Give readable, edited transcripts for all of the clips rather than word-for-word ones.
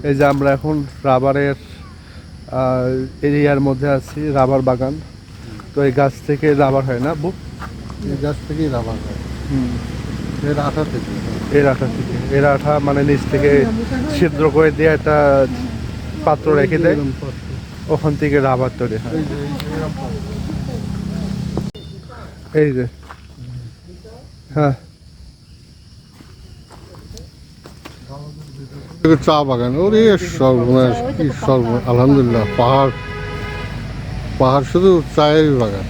এই যে আমরা এখন রাবারের এরিয়ার মধ্যে আছি, রাবার বাগান। তো এই গাছ থেকে রাবার হয় না বুক? এই গাছ থেকেই রাবার হয়। এর আঠা থেকে। এর আঠা থেকে, এর আঠা মানে নিচ থেকে ছিদ্র করে দিয়ে একটা পাত্র রেখে দেয়, ওখান থেকে রাবার তৈরি হয়। এই যে হ্যাঁ, চা বাগান। ওরে সর্বনাশ, কি সর্বনাশ! আলহামদুলিল্লাহ, পাহাড় পাহাড়, শুধু চায়ের বাগান,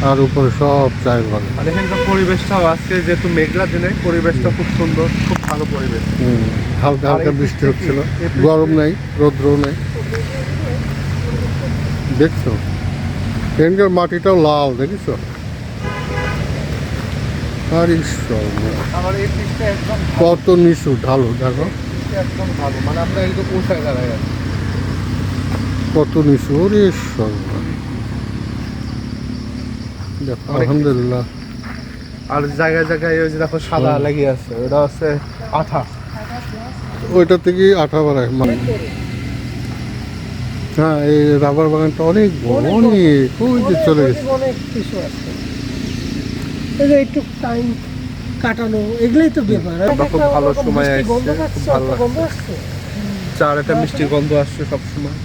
আর উপরে সব চায়ের বাগান। আর এখানকার পরিবেশটাও আজকে যেহেতু মেঘলা দিনে পরিবেশটা খুব সুন্দর, খুব ভালো পরিবেশ। হালকা হালকা বৃষ্টি হচ্ছিল, গরম নেই, রৌদ্রও নেই। দেখছো এখানকার মাটিটাও লাল, দেখিস? আর আমার এই পিচটা একদম কত নিচু ঢালু, দেখো একদম ভালো, মানে আমরা একদম উঁচায় দাঁড়ায় আছি। কত নিচু। ওরে সর্বনাশ, দেখো আলহামদুলিল্লাহ। আর জায়গায় জায়গায় ওই যে দেখো সাদা লেগে আছে, ওটা হচ্ছে আঠা। ওইটা থেকে আঠা বাড়ায় মানে। হ্যাঁ, এই রাবার বাগানটা অনেক বড়, অনেক, ওই যে চলে গেছে। অনেক কিছু আছে, এই যে একটু টাইম কাটানো, এগুলোই তো ব্যাপার। আমরা খুব ভালো সময় আসছে, গন্ধ খুব পাচ্ছ, ভালো গন্ধ লাগছে। আসছে। চার একটা মিষ্টি গন্ধ আসছে সবসময়,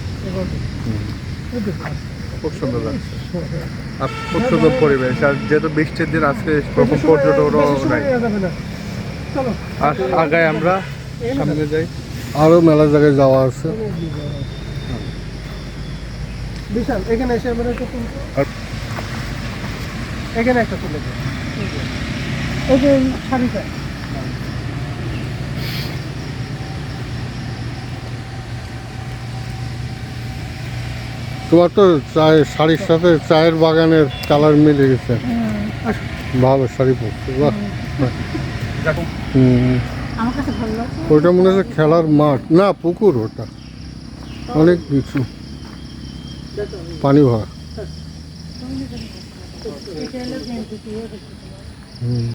খুব সুন্দর লাগছে। আর খুব সুন্দর পরিবেশ, আর যেহেতু বৃষ্টির দিন আজকে ওরকম পর্যটকও নাই। আর আগায় আমরা সামনে যাই, আরো মেলা জায়গায় যাওয়া আছে। বিশাল, এখানে এসে আমরা একটা তুলবো। এখানে একটা তুলে দেবো, এই যে শাড়িটা। তোমার তো চায়ের শাড়ির সাথে চায়ের বাগানের কালার মিলে গেছে। ভালো শাড়ি পরছে, বাহ। আমার কাছে ভালো লাগছে। ওটা মনে হচ্ছে খেলার মাঠ না, পুকুর ওটা, অনেক কিছু পানি ভরা।